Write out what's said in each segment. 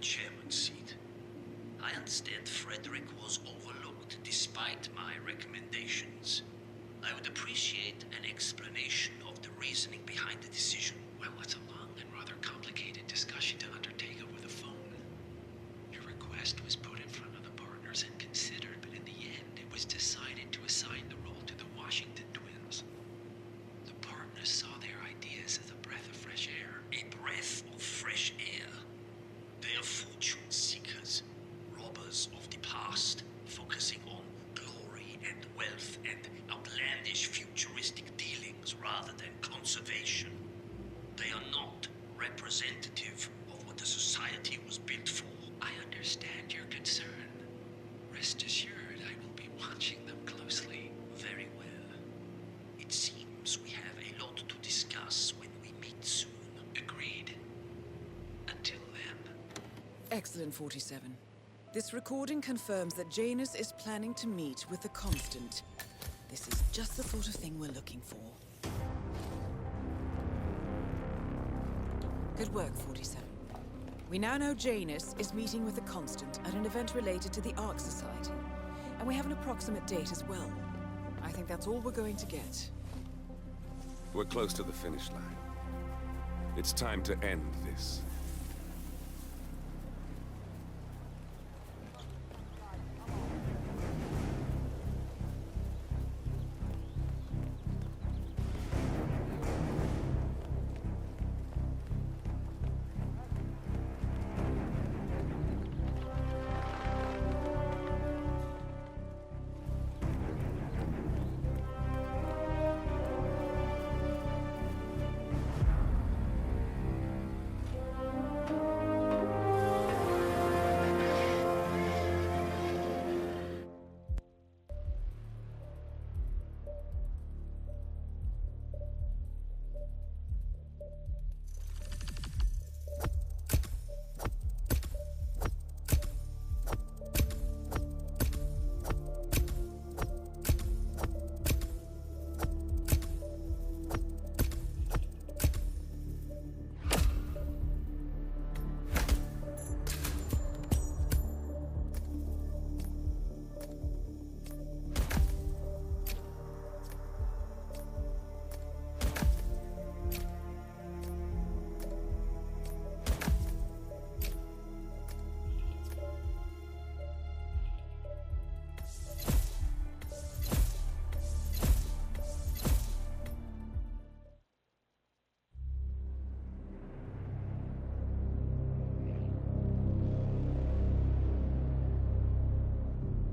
the chairman's seat. I understand Frederick was overlooked despite my recommendations. I would appreciate an explanation of the reasoning behind the decision. Well, it's a long and rather complicated discussion to undertake over the phone. Your request was put in front of the partners and considered, but in the end, it was decided to assign the role to the Washington twins. The partners saw their ideas as a breath of fresh air. A breath of fresh air. They are fortune seekers, robbers of the past, focusing on glory and wealth and outlandish futuristic dealings rather than conservation. They are not representative of what the society was built for. I understand your concern. Rest assured, I will be watching them closely. Very well. It seems we have a lot to discuss when we meet soon. Agreed. Until then. Excellent, 47. This recording confirms that Janus is planning to meet with the Constant. This is just the sort of thing we're looking for. Good work, 47. We now know Janus is meeting with the Constant at an event related to the Ark Society. And we have an approximate date as well. I think that's all we're going to get. We're close to the finish line. It's time to end this.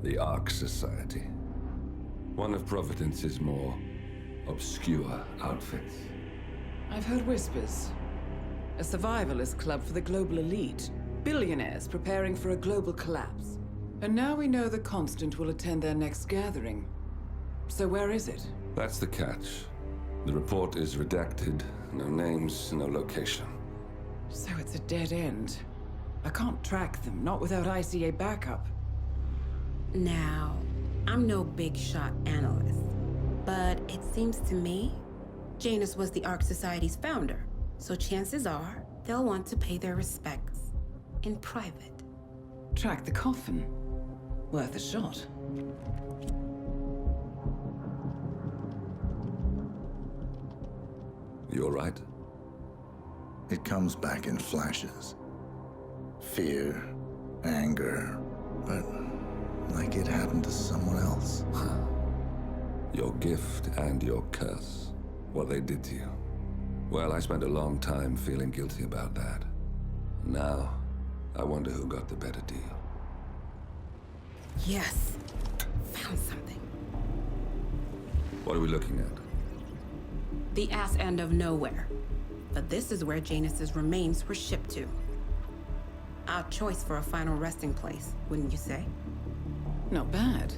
The Ark Society. One of Providence's more obscure outfits. I've heard whispers. A survivalist club for the global elite. Billionaires preparing for a global collapse. And now we know the Constant will attend their next gathering. So where is it? That's the catch. The report is redacted. No names, no location. So it's a dead end. I can't track them, not without ICA backup. Now, I'm no big shot analyst, but it seems to me Janus was the Ark Society's founder, so chances are they'll want to pay their respects in private. Track the coffin. Worth a shot. You all right? It comes back in flashes. Fear, anger, but like it happened to someone else. Your gift and your curse. What they did to you. Well, I spent a long time feeling guilty about that. Now, I wonder who got the better deal. Yes, found something. What are we looking at? The ass end of nowhere. But this is where Janus's remains were shipped to. Our choice for a final resting place, wouldn't you say? Not bad.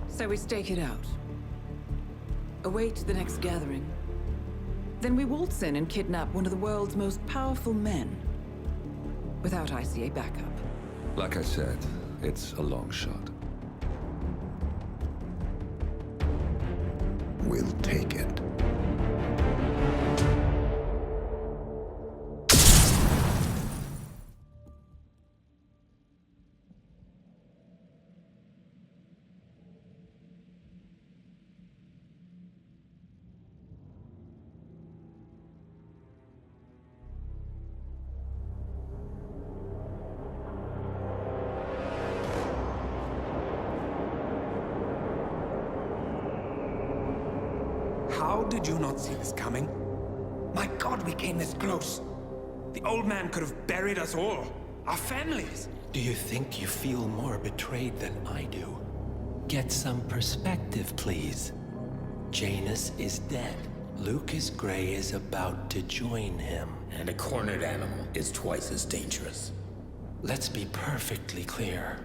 So we stake it out. Await the next gathering. Then we waltz in and kidnap one of the world's most powerful men. Without ICA backup. Like I said, it's a long shot. We'll take it. How did you not see this coming? My God, we came this close. The old man could have buried us all. Our families. Do you think you feel more betrayed than I do? Get some perspective, please. Janus is dead. Lucas Gray is about to join him. And a cornered animal is twice as dangerous. Let's be perfectly clear.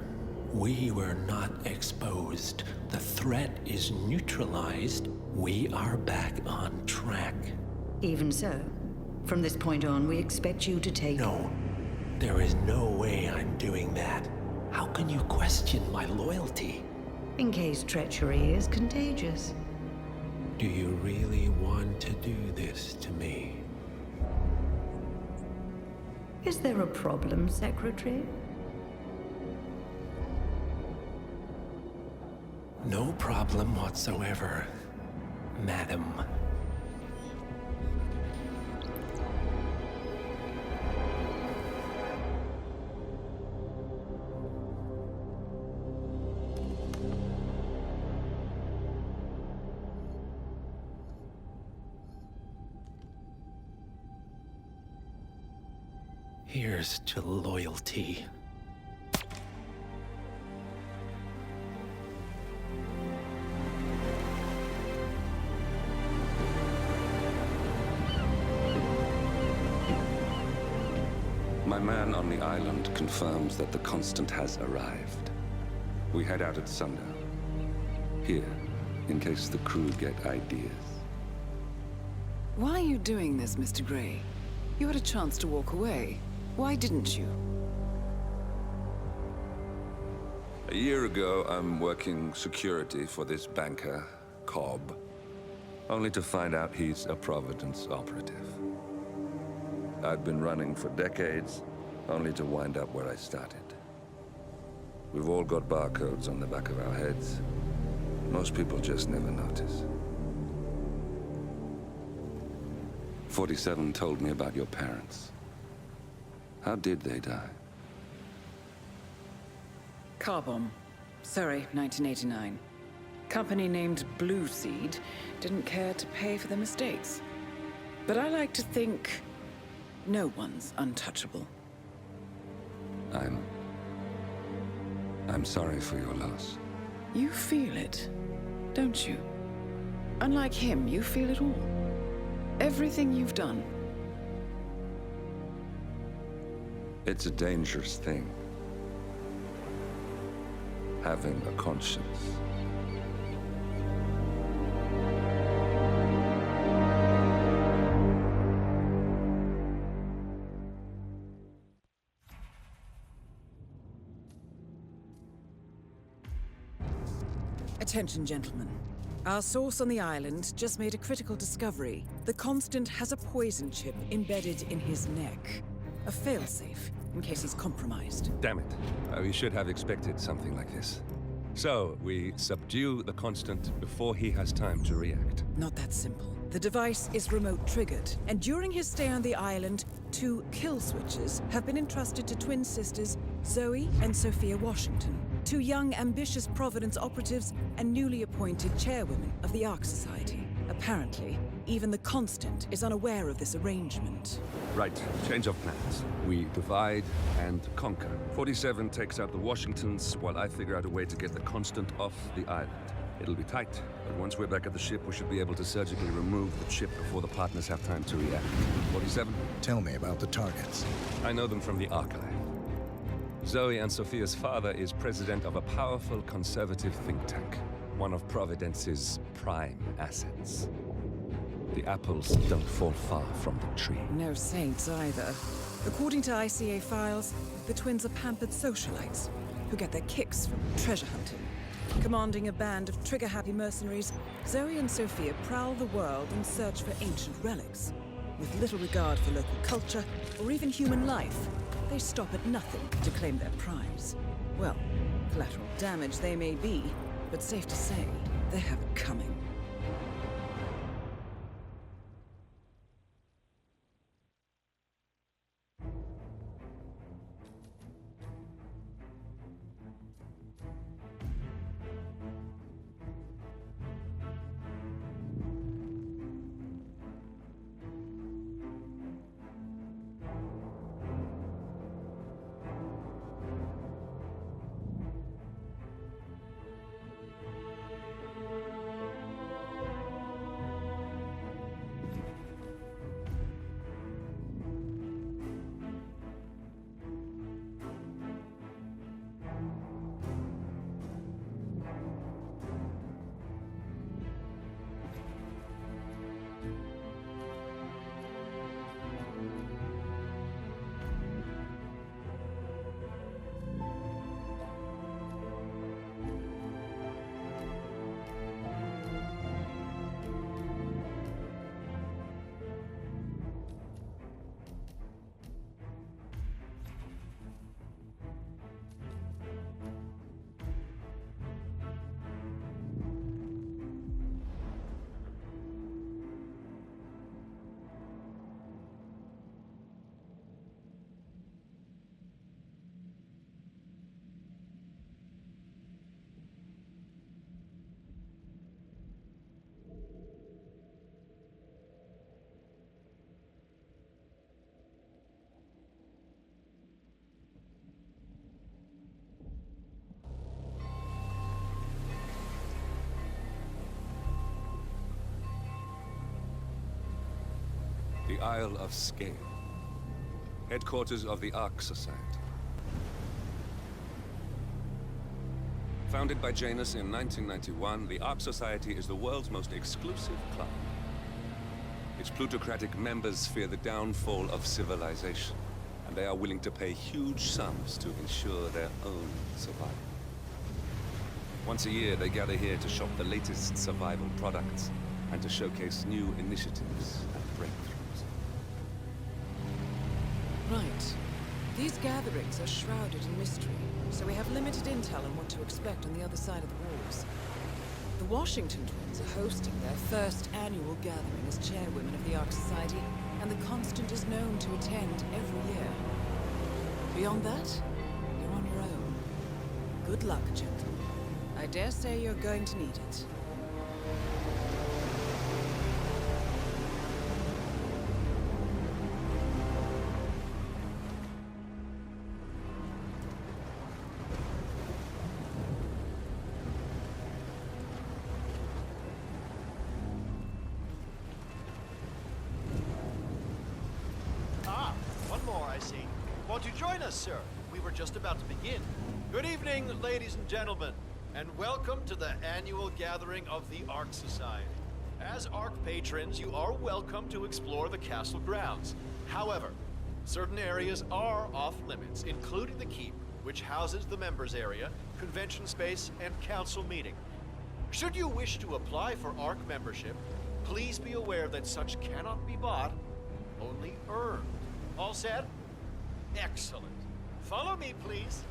We were not exposed. The threat is neutralized. We are back on track. Even so, from this point on, we expect you to take... No. There is no way I'm doing that. How can you question my loyalty? In case treachery is contagious. Do you really want to do this to me? Is there a problem, Secretary? No problem whatsoever, Madam. Here's to loyalty. My man on the island confirms that the Constant has arrived. We head out at sundown. Here, in case the crew get ideas. Why are you doing this, Mr. Gray? You had a chance to walk away. Why didn't you? A year ago, I'm working security for this banker, Cobb, only to find out he's a Providence operative. I'd been running for decades, only to wind up where I started. We've all got barcodes on the back of our heads. Most people just never notice. 47 told me about your parents. How did they die? Car bomb. Surrey, 1989. Company named Blue Seed didn't care to pay for their mistakes. But I like to think no one's untouchable. I'm sorry for your loss. You feel it, don't you? Unlike him, you feel it all. Everything you've done. It's a dangerous thing. Having a conscience. Attention, gentlemen. Our source on the island just made a critical discovery. The Constant has a poison chip embedded in his neck. A failsafe, in case he's compromised. Damn it. We should have expected something like this. So, we subdue the Constant before he has time to react. Not that simple. The device is remote-triggered, and during his stay on the island, 2 kill switches have been entrusted to twin sisters Zoe and Sophia Washington, 2 young, ambitious Providence operatives and newly appointed chairwomen of the Ark Society. Apparently, even the Constant is unaware of this arrangement. Right, change of plans. We divide and conquer. 47 takes out the Washingtons, while I figure out a way to get the Constant off the island. It'll be tight, but once we're back at the ship, we should be able to surgically remove the chip before the partners have time to react. 47? Tell me about the targets. I know them from the archive. Zoe and Sophia's father is president of a powerful conservative think tank, one of Providence's prime assets. The apples don't fall far from the tree. No saints either. According to ICA files, the twins are pampered socialites who get their kicks from treasure hunting. Commanding a band of trigger-happy mercenaries, Zoe and Sophia prowl the world in search for ancient relics. With little regard for local culture or even human life, they stop at nothing to claim their prize. Well, collateral damage they may be, but safe to say, they have it coming. the Isle of Scale, headquarters of the Ark Society. Founded by Janus in 1991, the Ark Society is the world's most exclusive club. Its plutocratic members fear the downfall of civilization, and they are willing to pay huge sums to ensure their own survival. Once a year, they gather here to shop the latest survival products and to showcase new initiatives and breakthroughs. Right. These gatherings are shrouded in mystery, so we have limited intel on what to expect on the other side of the walls. The Washington twins are hosting their first annual gathering as chairwomen of the Ark Society, and the Constant is known to attend every year. Beyond that, you're on your own. Good luck, gentlemen. I dare say you're going to need it. One more, I see. Won't you join us, sir? We were just about to begin. Good evening, ladies and gentlemen, and welcome to the annual gathering of the Ark Society. As Ark patrons, you are welcome to explore the castle grounds. However, certain areas are off limits, including the keep, which houses the members area, convention space, and council meeting. Should you wish to apply for Ark membership, please be aware that such cannot be bought, only earned. All set? Excellent. Follow me, please.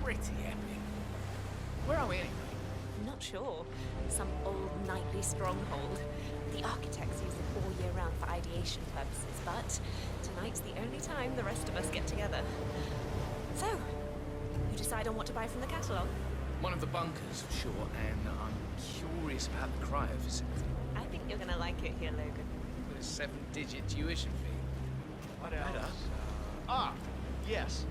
Pretty epic. Where are we anyway? Not sure. Some old knightly stronghold. The architects use it all year round for ideation purposes, but tonight's the only time the rest of us get together. So, you decide on what to buy from the catalogue? One of the bunkers, for sure, and I'm curious about the cryo facility. I think you're gonna like it here, Logan. With a 7-digit tuition fee. What else? Yes.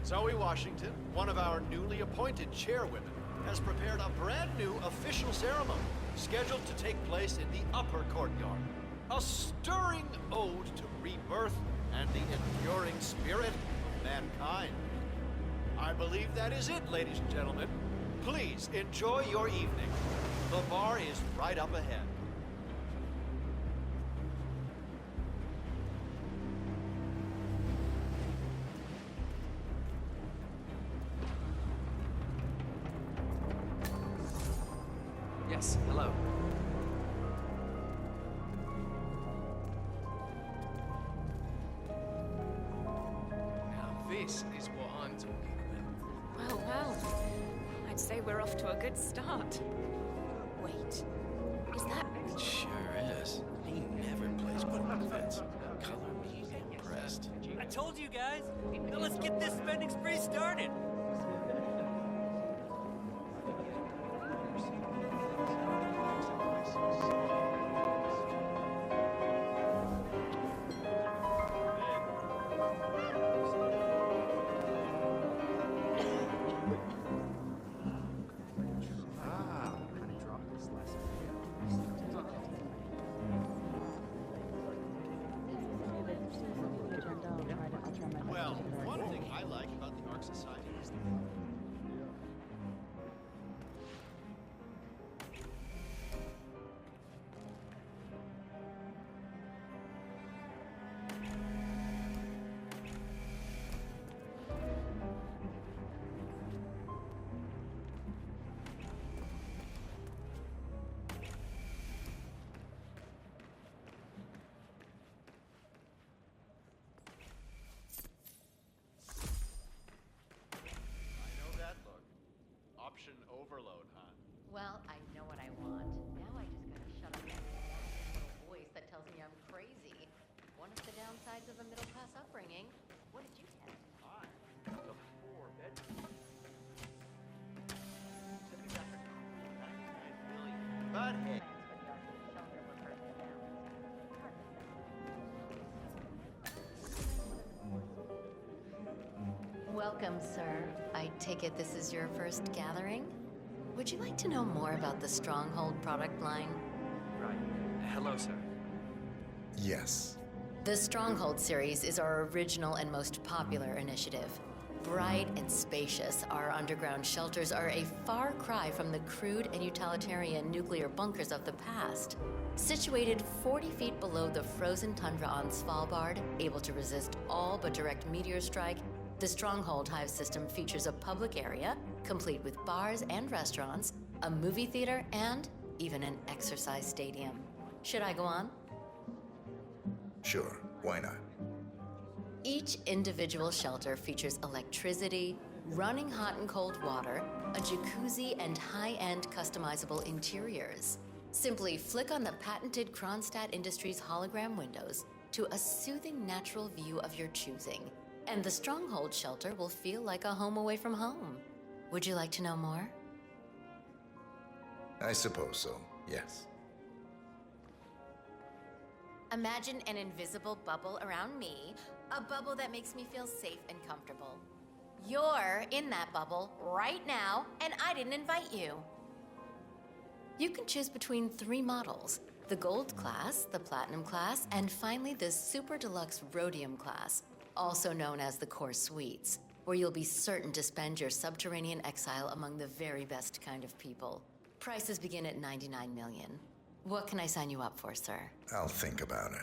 Zoe Washington, one of our newly appointed chairwomen, has prepared a brand new official ceremony scheduled to take place in the upper courtyard. A stirring ode to rebirth and the enduring spirit of mankind. I believe that is it, ladies and gentlemen. Please enjoy your evening. The bar is right up ahead. Yes, hello. Now this is what I'm talking about. Well. I'd say we're off to a good start. Wait, is that... It sure is. He never plays put on events. Color me impressed. I told you guys! Now let's get this spending spree started! Well, one thing I like about the Ark Society is the... Option overload, huh? Well, I know what I want. Now I just gotta shut up that little voice that tells me I'm crazy. One of the downsides of a middle-class upbringing. What did you get? The 4-bedroom. But hey. Welcome, sir. I take it this is your first gathering? Would you like to know more about the Stronghold product line? Right. Hello, sir. Yes. The Stronghold series is our original and most popular initiative. Bright and spacious, our underground shelters are a far cry from the crude and utilitarian nuclear bunkers of the past. Situated 40 feet below the frozen tundra on Svalbard, able to resist all but direct meteor strike, the Stronghold Hive system features a public area, complete with bars and restaurants, a movie theater, and even an exercise stadium. Should I go on? Sure, why not? Each individual shelter features electricity, running hot and cold water, a jacuzzi, and high-end customizable interiors. Simply flick on the patented Kronstadt Industries hologram windows to a soothing natural view of your choosing, and the Stronghold shelter will feel like a home away from home. Would you like to know more? I suppose so, yes. Imagine an invisible bubble around me, a bubble that makes me feel safe and comfortable. You're in that bubble right now, and I didn't invite you. You can choose between 3 models: the Gold class, the Platinum class, and finally the Super Deluxe Rhodium class, also known as the Core Suites, where you'll be certain to spend your subterranean exile among the very best kind of people. Prices begin at $99 million. What can I sign you up for, sir? I'll think about it.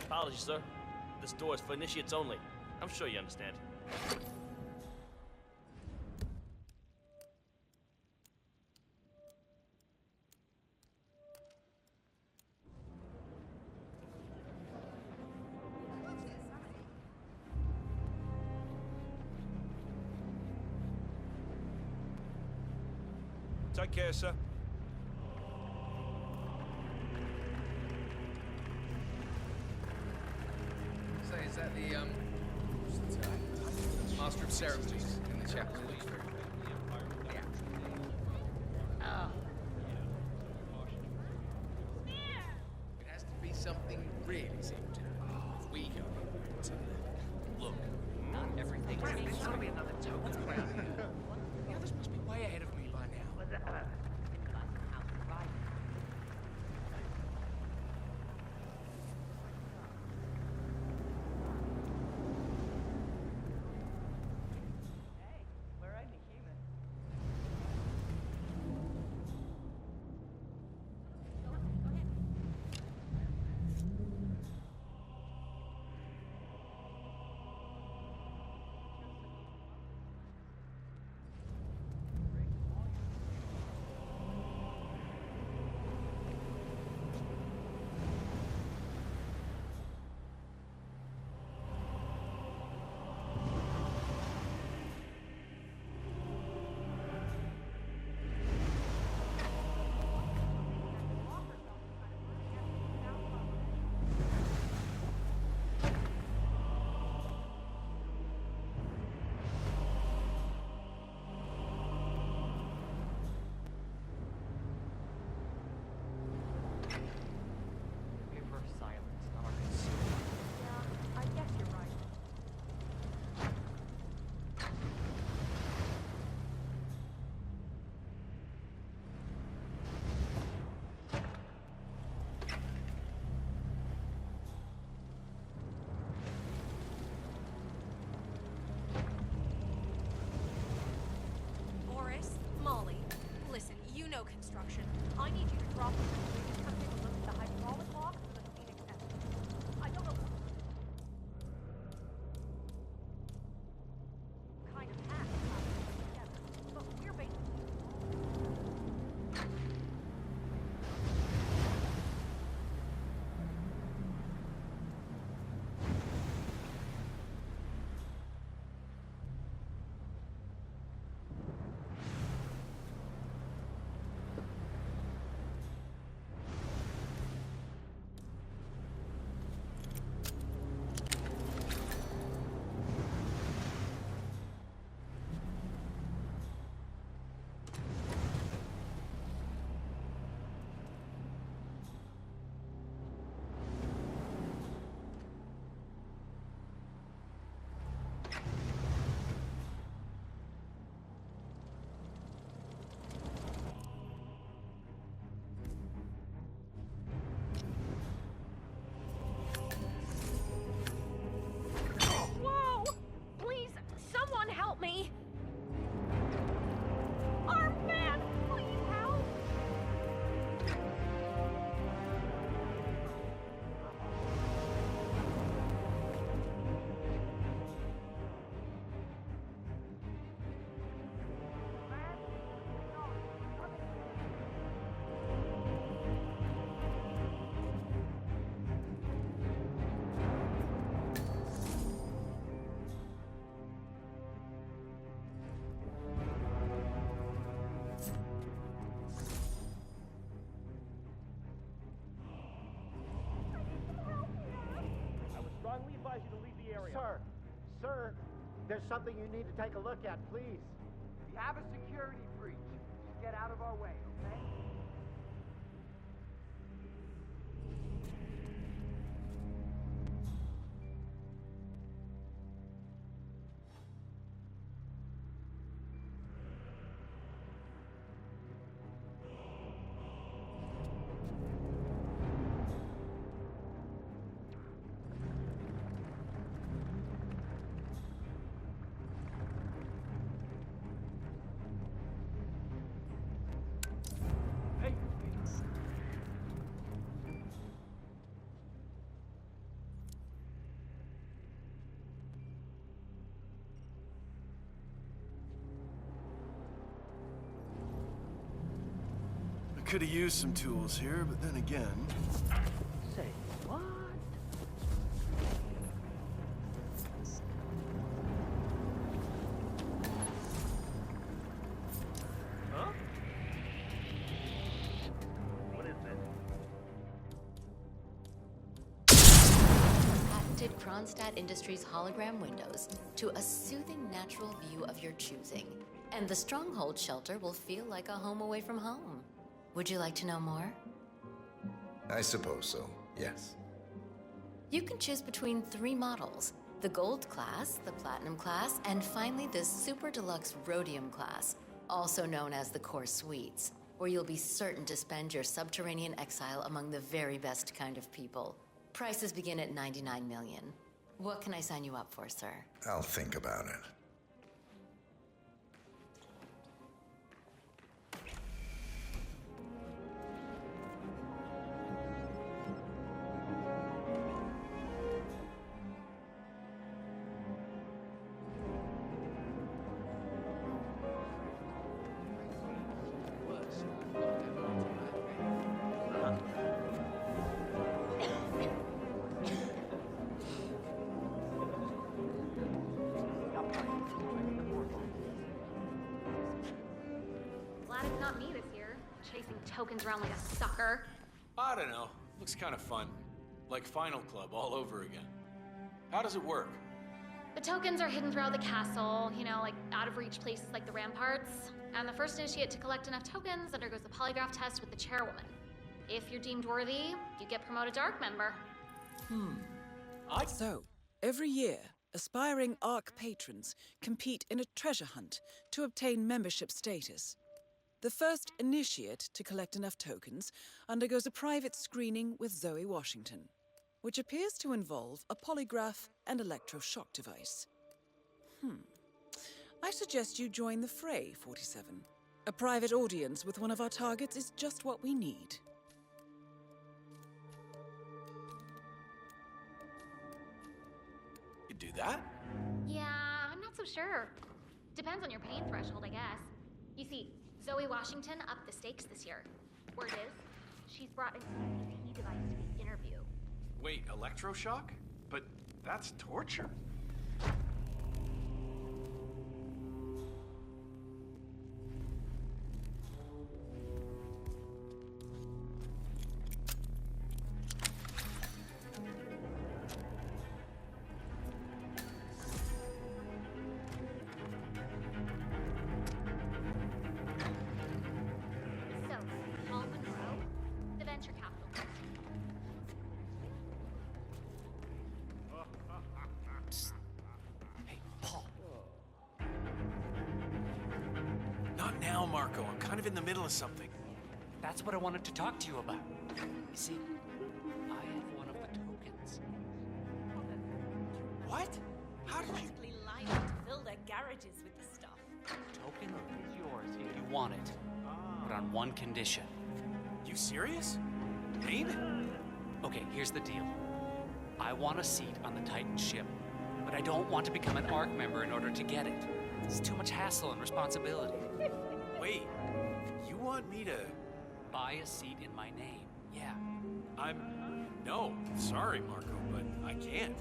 Apologies, sir. This door is for initiates only. I'm sure you understand. Take care, sir. Say, is that the, Master of Ceremonies in the chapel? Yeah. Oh. It has to be something really simple. If we go, look, not everything. There's gotta be another token around here. The others must be way ahead of me by now. advise you to leave the area. Sir, there's something you need to take a look at, please. We have a security breach. Just get out of our way, okay? Could have used some tools here, but then again... Say what? Huh? What is this? Patented Kronstadt Industries hologram windows to a soothing natural view of your choosing. And the Stronghold shelter will feel like a home away from home. Would you like to know more? I suppose so, yes. You can choose between 3 models. The Gold class, the Platinum class, and finally the Super Deluxe Rhodium class, also known as the Core Suites, where you'll be certain to spend your subterranean exile among the very best kind of people. Prices begin at $99 million. What can I sign you up for, sir? I'll think about it. Glad it's not me this year, chasing tokens around like a sucker. I don't know. Looks kind of fun. Like Final Club all over again. How does it work? The tokens are hidden throughout the castle, you know, like out of reach places like the ramparts. And the first initiate to collect enough tokens undergoes a polygraph test with the chairwoman. If you're deemed worthy, you get promoted to ARC member. So, every year, aspiring ARC patrons compete in a treasure hunt to obtain membership status. The first initiate to collect enough tokens undergoes a private screening with Zoe Washington, which appears to involve a polygraph and electroshock device. I suggest you join the fray, 47. A private audience with one of our targets is just what we need. You do that? Yeah, I'm not so sure. Depends on your pain threshold, I guess. You see, Zoe Washington upped the stakes this year. Word is, she's brought an EVP device to the interview. Wait, electroshock? But that's torture. So, Paul Monroe, the venture capitalist. Hey, Paul. Not now, Marco. I'm kind of in the middle of something. That's what I wanted to talk to you about. You see, I have one of the tokens. What? How did you... Basically lined up to fill their garages with the stuff. Token is yours if you want it, but on one condition. You serious? Pain? Okay, here's the deal. I want a seat on the Titan ship, but I don't want to become an ARC member in order to get it. It's too much hassle and responsibility. Wait, you want me to... Buy a seat in my name, yeah. No, sorry, Marco, but I can't.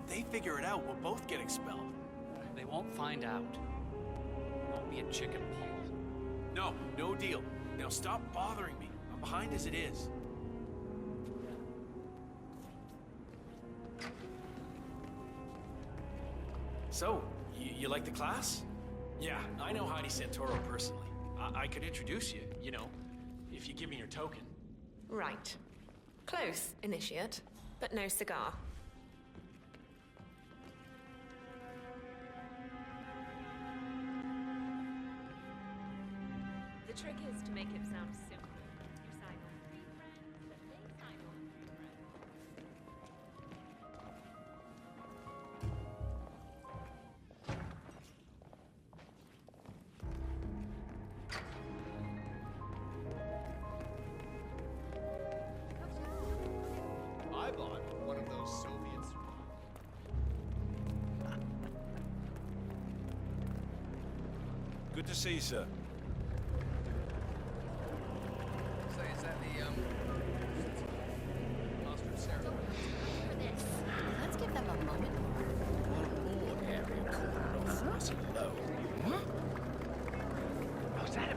If they figure it out, we'll both get expelled. They won't find out. Don't be a chicken, Paul. No, no deal. Now stop bothering me. I'm behind as it is. So, you like the class? Yeah, I know Heidi Santoro personally. I could introduce you, you know, if you give me your token. Right. Close, initiate, but no cigar. The trick is to make it sound simple. You sign on 3 friends, then they sign on 3 friends. I bought one of those Soviets. Good to see you, sir. So is that the, Master of Ceremony? Let's give them a moment. One more area cordoned off nice and low. What? What's that?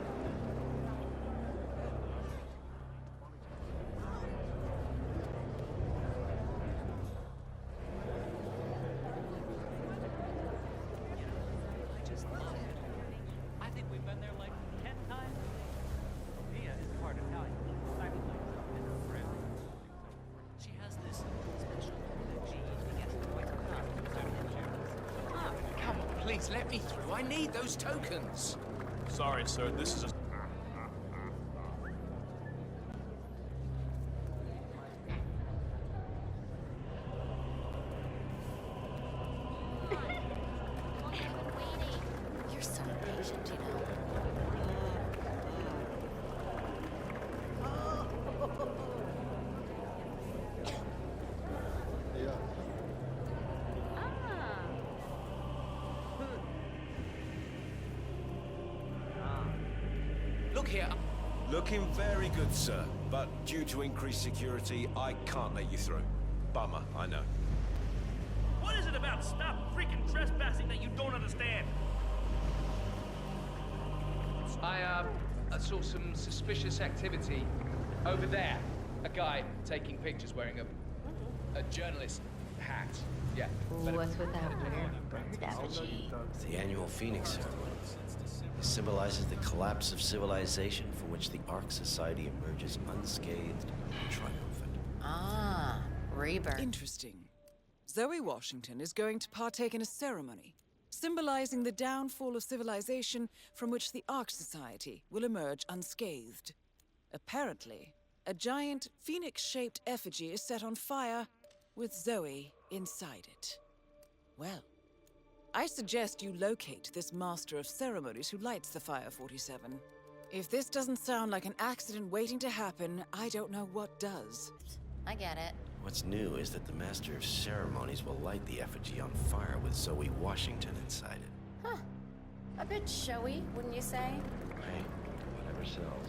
I just love it. I think we've been there like 10 times. Mia is part Italian. She has this special that she gets the white Come on, please let me through. I need those tokens. Sorry, sir, this is a... You're so patient, you know. Look here. Looking very good, sir. But due to increased security, I can't let you through. Bummer, I know. What is it about stop freaking trespassing that you don't understand? I saw some suspicious activity over there. A guy taking pictures wearing a journalist hat. Yeah. What's with that weird bird effigy? It's the annual Phoenix ceremony. It symbolizes the collapse of civilization from which the Ark Society emerges unscathed and triumphant. Ah, rebirth. Interesting. Zoe Washington is going to partake in a ceremony symbolizing the downfall of civilization from which the Ark Society will emerge unscathed. Apparently, a giant phoenix-shaped effigy is set on fire with Zoe inside it. Well, I suggest you locate this master of ceremonies who lights the Fire 47. If this doesn't sound like an accident waiting to happen, I don't know what does. I get it. What's new is that the Master of Ceremonies will light the effigy on fire with Zoe Washington inside it. Huh. A bit showy, wouldn't you say? Right? Whatever sells.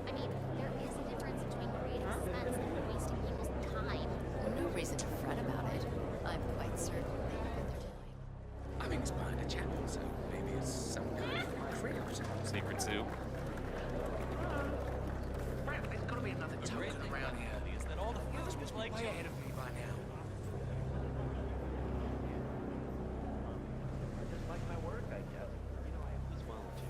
I mean, there is a difference between creating suspense and wasting people's time. No reason to fret about it. I'm quite certain they know what they're doing. I mean, it's behind a chapel, so maybe it's some kind of crypt. Secret soup. Right, there's gotta be another token around here. Is that all the Others must be way ahead of me by now. Just like my work, I guess. You know, I was well too.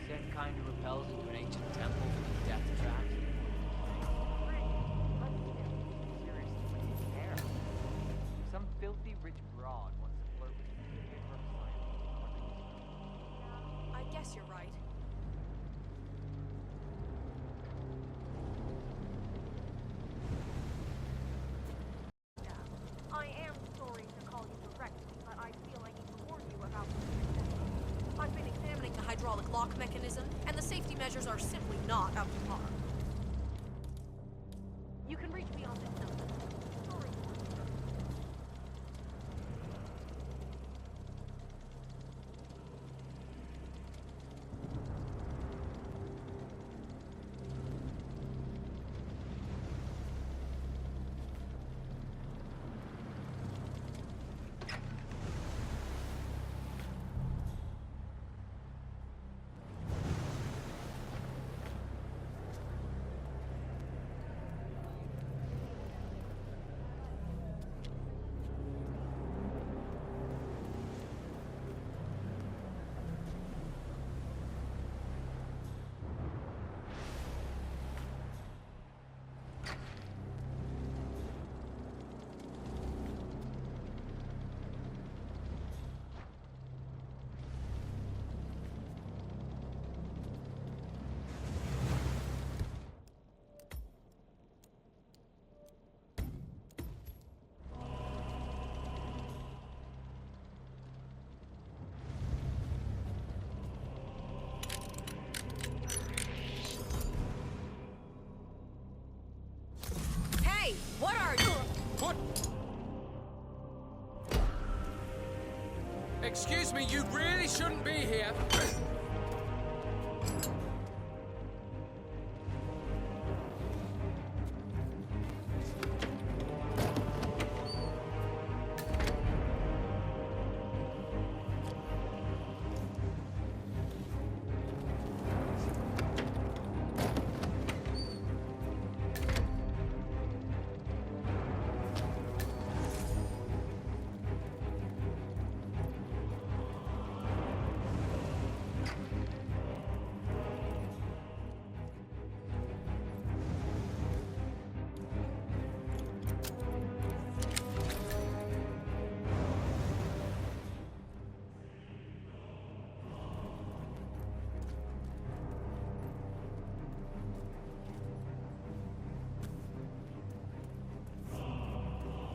Same kind who repels into an ancient temple with the death trap. Some filthy rich broad wants to flirt with you. I guess you're right. I am sorry to call you directly, but I feel I need to warn you about this. I've been examining the hydraulic lock mechanism, and the safety measures are simply not up to par. You can reach me on this number. Excuse me, you really shouldn't be here.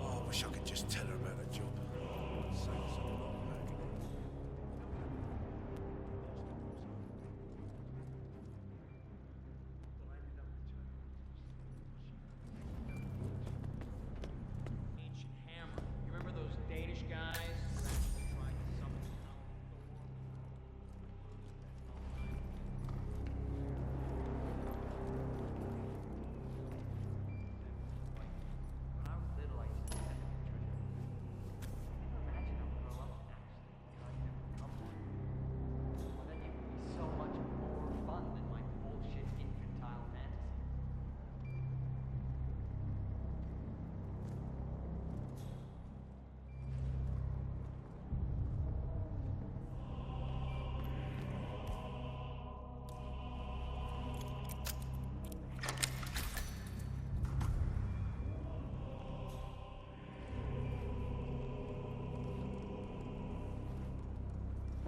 Oh, I wish I could just tell her about her job. Ancient hammer. You remember those Danish guys who actually tried to summon the power of Thor? When I was little, I used to pretend to be a treasure hunter. I never imagined I would grow up and actually try to become one. Well, then it would be so much more fun than my bullshit infantile fantasy.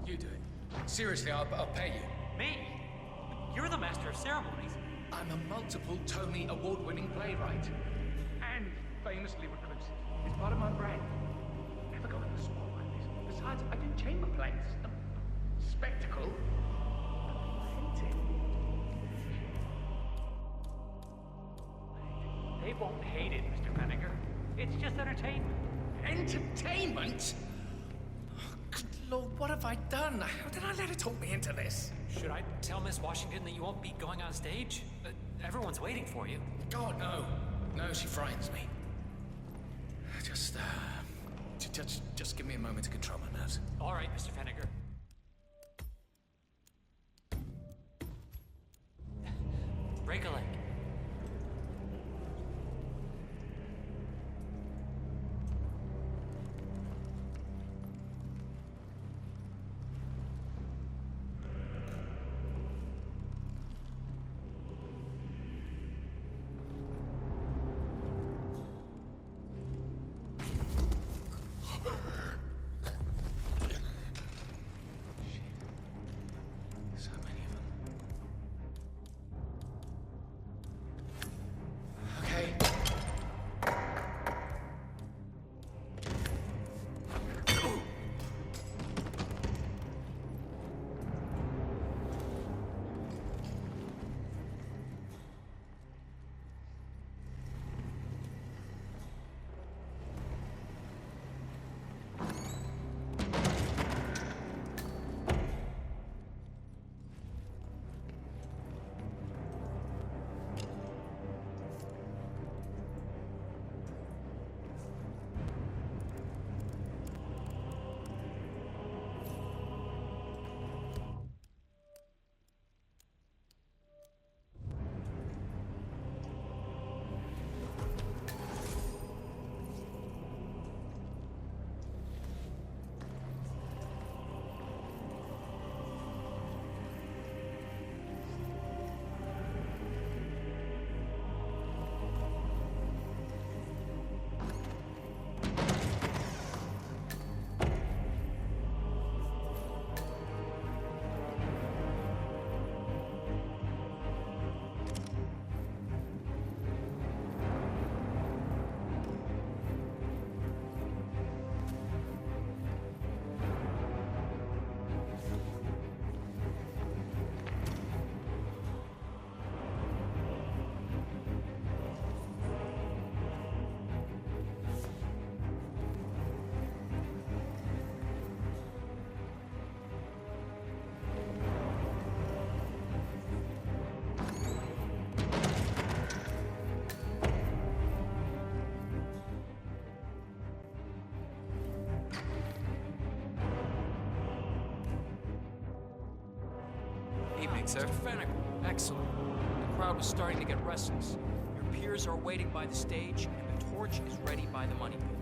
You do it. Seriously, I'll pay you. Me? You're the master of ceremonies. I'm a multiple Tony award-winning playwright. And famously reclusive. It's part of my brand. Never go in the spot like this. Besides, I do chamber plays. Spectacle. Authentic. They won't hate it, Mr. Penninger. It's just entertainment. Entertainment? Oh, good Lord, what have I done? How did I let her talk me into this? Should I tell Miss Washington that you won't be going on stage? Everyone's waiting for you. God, no. No, she frightens me. Just give me a moment to control my nerves. All right, Mr. Penninger. Break a leg. Evening, sir. Mr. Fennick, excellent. The crowd was starting to get restless. Your peers are waiting by the stage, and the torch is ready by the money pit.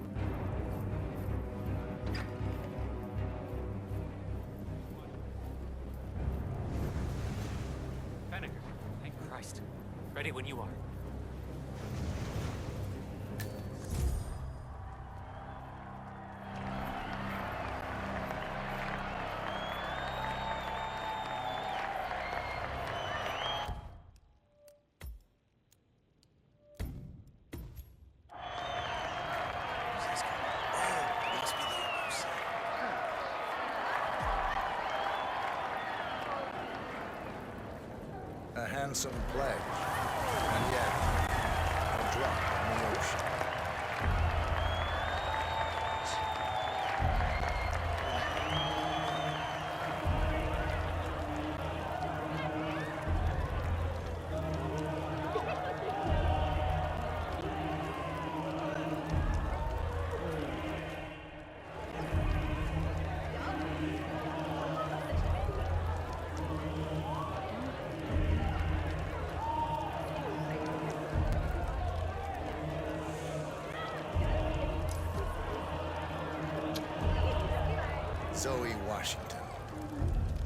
Fennick, thank Christ. Ready when you are. A handsome pledge, and yet a drop in the ocean. Zoe Washington,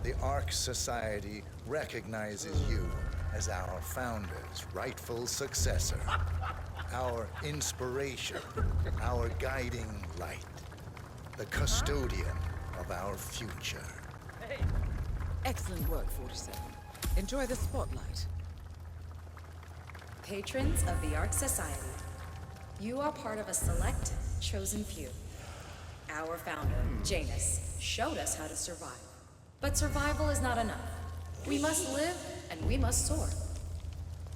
the Ark Society recognizes you as our founder's rightful successor, our inspiration, our guiding light, the custodian of our future. Excellent work, 47. Enjoy the spotlight. Patrons of the Ark Society, you are part of a select, chosen few. Our founder, Janus, showed us how to survive. But survival is not enough. We must live and we must soar.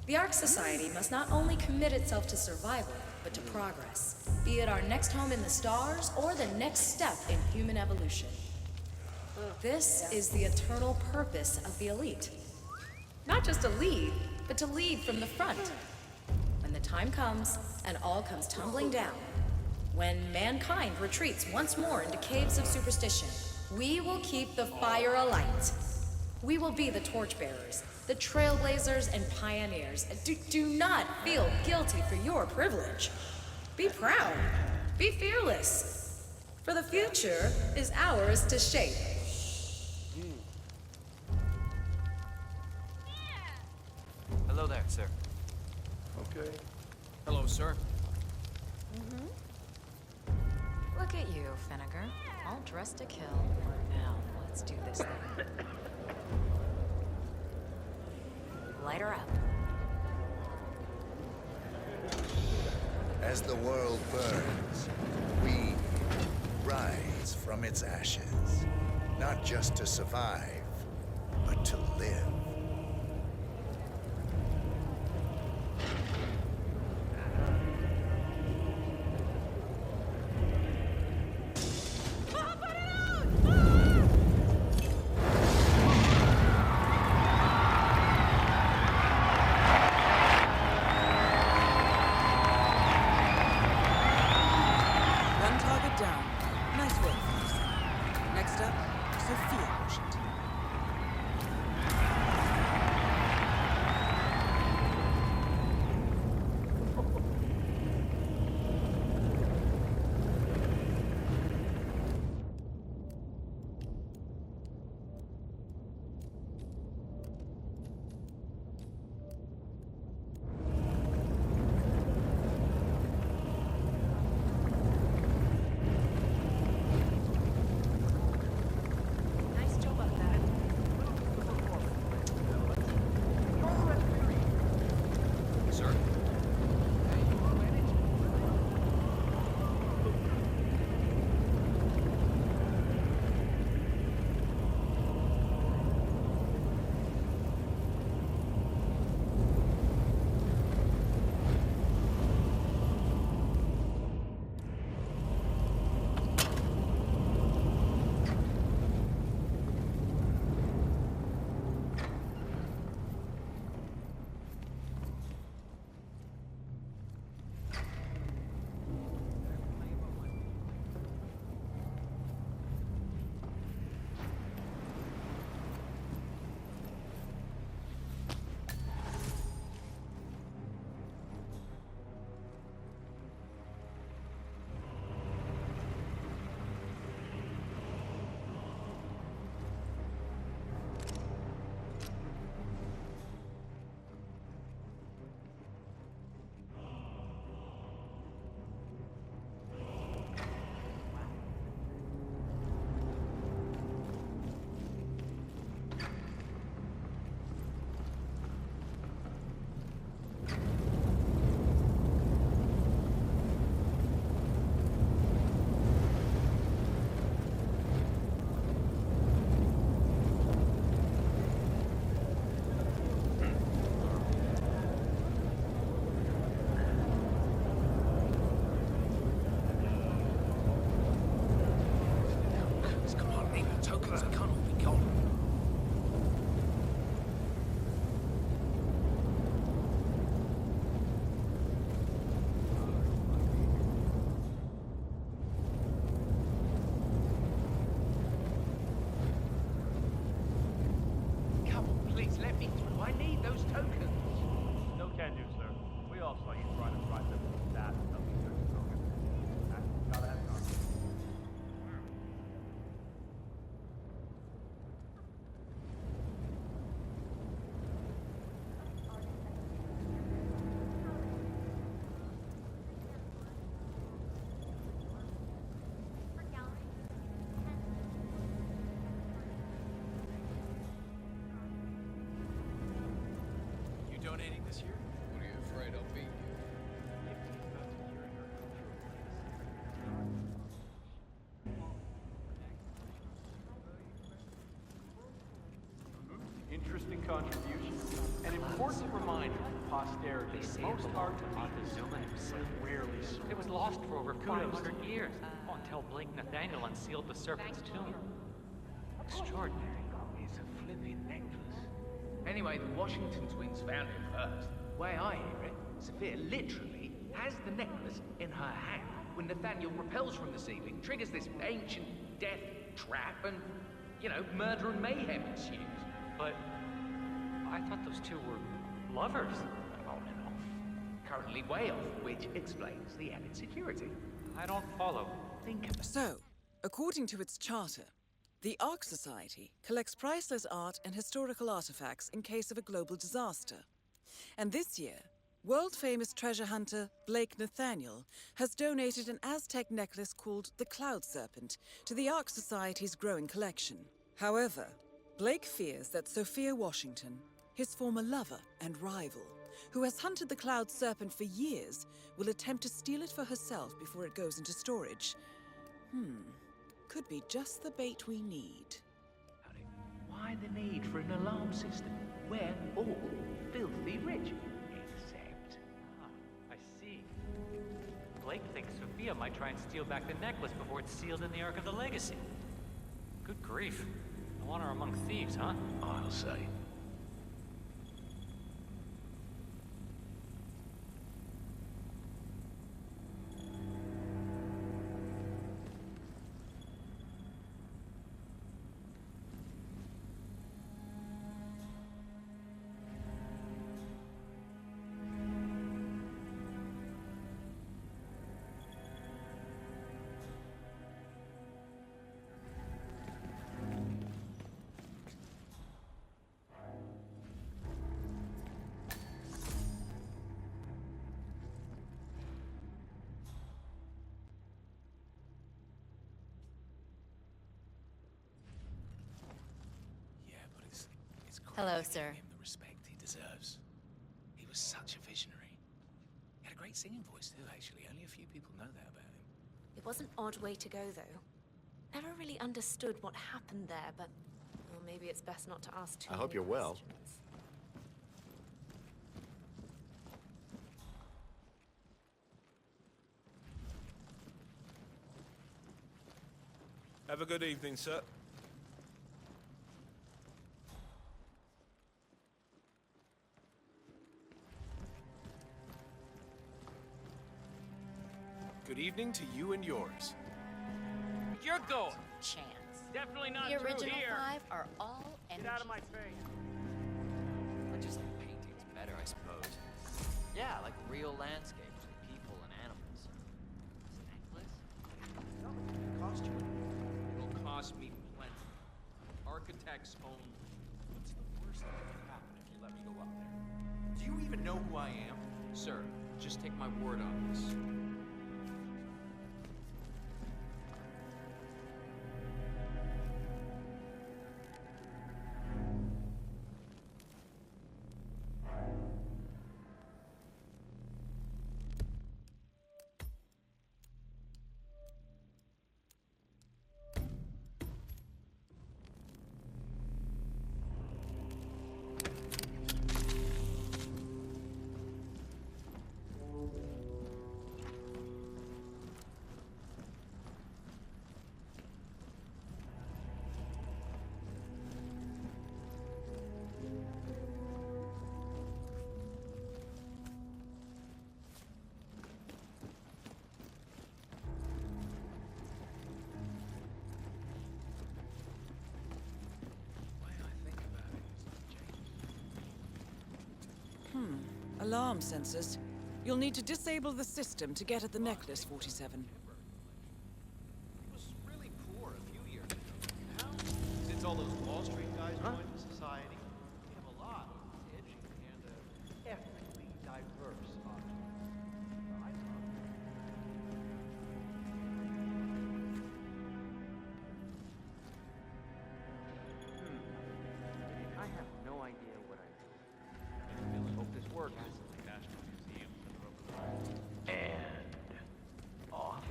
The Ark Society must not only commit itself to survival, but to progress, be it our next home in the stars or the next step in human evolution. This is the eternal purpose of the elite. Not just to lead, but to lead from the front. When the time comes and all comes tumbling down, when mankind retreats once more into caves of superstition, we will keep the fire alight. We will be the torchbearers, the trailblazers and pioneers. Do not feel guilty for your privilege. Be proud. Be fearless. For the future is ours to shape. Hello there, sir. Okay. Hello, sir. Look at you, Fenniger. All dressed to kill. Now, let's do this thing. Light her up. As the world burns, we rise from its ashes, not just to survive, but to live. One target down. Nice work, 47. Next up, Sophia Washington. Nice job up dominating this year? What are you afraid I'll beat you? Interesting contribution. An important reminder to posterity. They say Most it belonged art to Montezuma himself. rarely served. It was lost for over 500 years until Blake Nathaniel unsealed the Serpent's tomb. Extraordinary. It's a flipping necklace. Anyway, the Washington twins found it first. Way I hear it, Sophia literally has the necklace in her hand when Nathaniel repels from the ceiling, triggers this ancient death trap, and, murder and mayhem ensues. But I thought those two were lovers. On and off. Currently way off, which explains the added security. I don't follow. Think about it. So, according to its charter, the Ark Society collects priceless art and historical artifacts in case of a global disaster. And this year, world-famous treasure hunter Blake Nathaniel has donated an Aztec necklace called the Cloud Serpent to the Ark Society's growing collection. However, Blake fears that Sophia Washington, his former lover and rival, who has hunted the Cloud Serpent for years, will attempt to steal it for herself before it goes into storage. Could be just the bait we need. Why the need for an alarm system? We're all filthy rich. Except... I see. Blake thinks Sophia might try and steal back the necklace before it's sealed in the Ark of the Legacy. Good grief. I want her among thieves, huh? I'll say. Hello, sir. Him the respect he deserves. He was such a visionary. He had a great singing voice too, actually. Only a few people know that about him. It was an odd way to go, though. Never really understood what happened there, but well, maybe it's best not to ask too I hope many you're well. questions. Have a good evening, sir. Good evening to you and yours. You're going. Chance. Definitely not The true original here. 5 are all energy. Get out of my face. I just like paintings better, I suppose. Yeah, like real landscapes with people and animals. This necklace? Cost you anything? It'll cost me plenty. Architects own. What's the worst that can happen if you let me go up there? Do you even know who I am? Sir, just take my word on this. Alarm sensors. You'll need to disable the system to get at the necklace, 47. It was really poor a few years ago. Now, since all those Wall Street guys joined the society, we have a lot of edgy and ethnically diverse objects. I love it. I have no idea what I do. Hope this works. work. And off.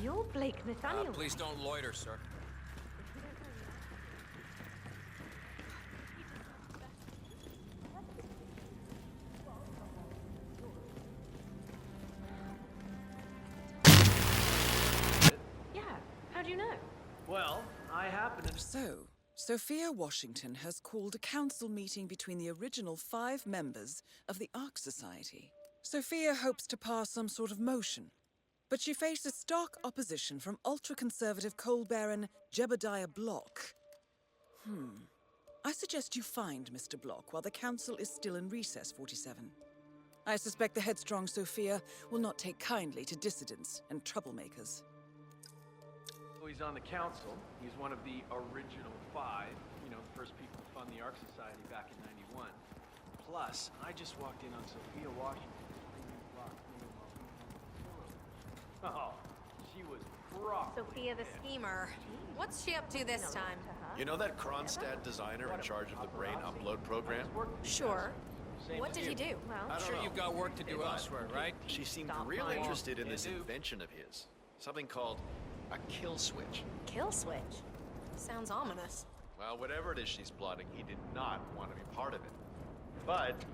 You're Blake Nathaniel. Please don't loiter, sir. Yeah, how do you know? Well, I happen to... So, Sophia Washington has called a council meeting between the original 5 members of the Ark Society. Sophia hopes to pass some sort of motion, but she faces stark opposition from ultra-conservative coal baron Jebediah Block. I suggest you find Mr. Block while the council is still in recess, 47. I suspect the headstrong Sophia will not take kindly to dissidents and troublemakers. He's on the council. He's one of the original 5. You know, the first people to fund the Ark Society back in '91. Plus, I just walked in on Sophia Washington. Oh, she was rock. Sophia the schemer. What's she up to this time? You know that Kronstadt designer in charge of the brain upload program? Sure. What did he do? I'm sure you've got work to do elsewhere, right? She seemed real interested in this invention of his. Something called a kill switch. Kill switch? Sounds ominous. Well, whatever it is she's plotting, he did not want to be part of it. But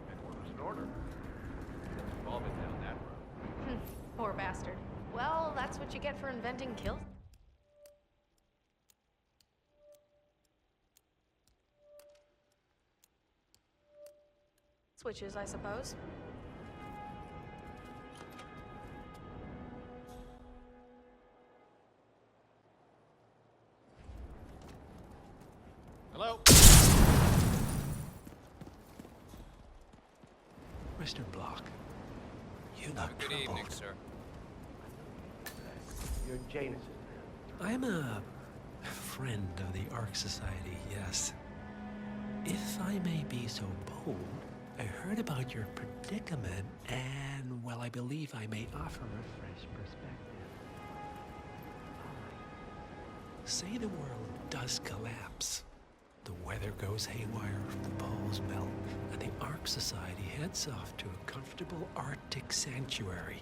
an order's an order. We've all been down that road. Poor bastard. Well, that's what you get for inventing kill. Switches, I suppose. Hello? Mr. Block, you look Good troubled. evening, sir. You're Janus. I'm a friend of the Ark Society, yes. If I may be so bold, I heard about your predicament, and, well, I believe I may offer a fresh perspective. Say the world does collapse. The weather goes haywire, the poles melt, and the Ark Society heads off to a comfortable Arctic sanctuary,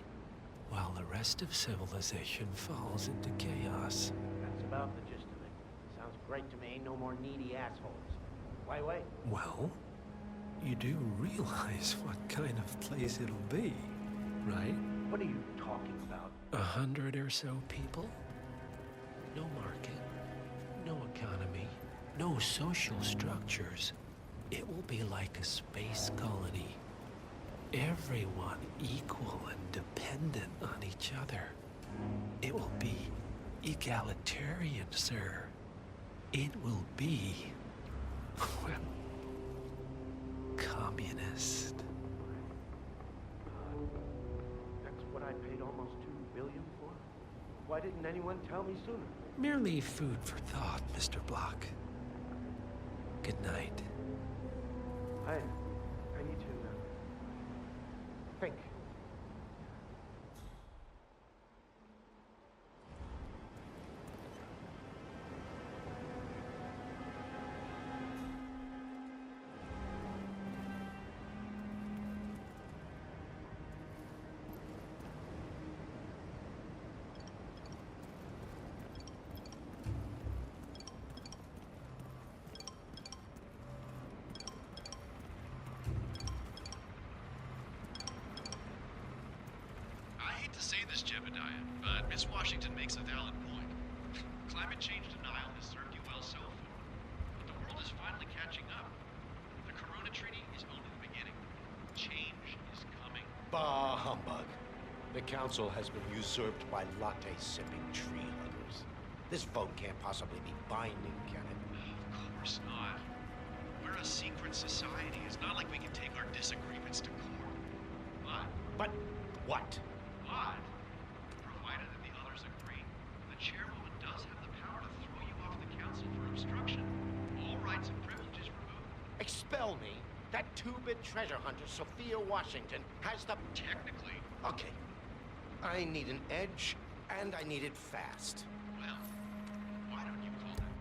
while the rest of civilization falls into chaos. That's about the gist of it. Sounds great to me. No more needy assholes. Why wait? Well, you do realize what kind of place it'll be, right? What are you talking about? 100 or so people? No market, no economy, no social structures. It will be like a space colony. Everyone equal and dependent on each other. It will be egalitarian, sir. It will be, well, communist. That's what I paid almost $2 billion for? Why didn't anyone tell me sooner? Merely food for thought, Mr. Block. Good night. I need to think. To say this, Jebediah, but Miss Washington makes a valid point. Climate change denial has served you well so far, but the world is finally catching up. The Corona Treaty is only the beginning. Change is coming. Bah humbug. The council has been usurped by latte-sipping tree huggers. This vote can't possibly be binding, can it? Of course not. We're a secret society. It's not like we can take our disagreements to court. But what? But, provided that the others agree, the chairwoman does have the power to throw you off the council for obstruction. All rights and privileges removed. Expel me? That 2-bit treasure hunter, Sophia Washington, has the... Technically. Okay. I need an edge, and I need it fast. Well, why don't you call that?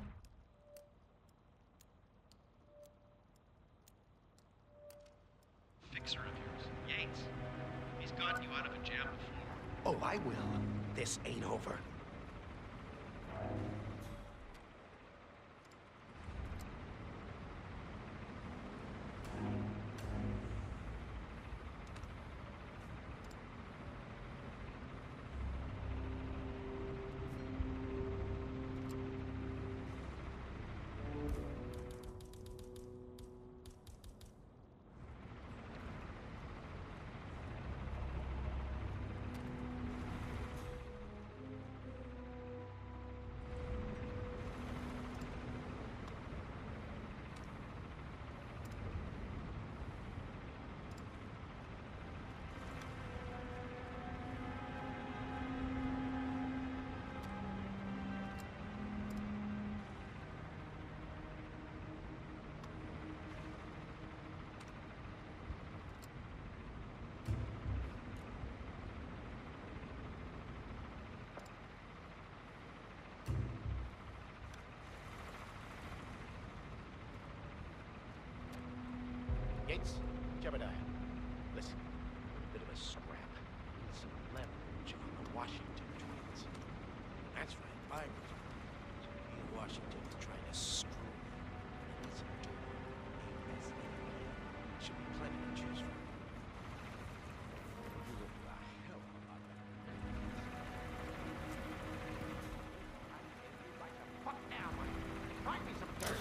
gotten you out of a jam before. Oh, I will. This ain't over. Yates, Jebediah. Listen, a bit of a scrap. Need some leverage on the Washington twins. That's right, I was. So me and Washington is trying to screw me. Need some dough. Should be plenty to choose from. You look the hell of a lot better. Fuck now, man. Find me some dirt.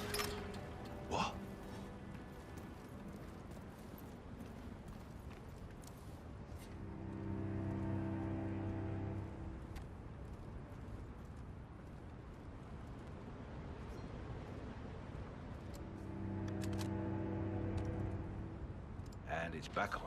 What? And it's back on.